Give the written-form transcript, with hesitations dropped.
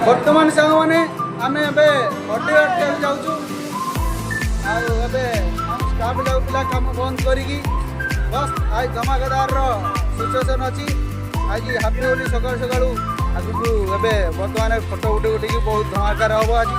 बर्तमान सांग मैंने आम हटे जाऊँ स्टाफ जाऊ पिला कम बंद करी बस आज धमाकेदार सिचुएसन अच्छी आज हापी होली सकाल सकालू आगू बर्तमान फोटो उठे बहुत धमाकार हम आज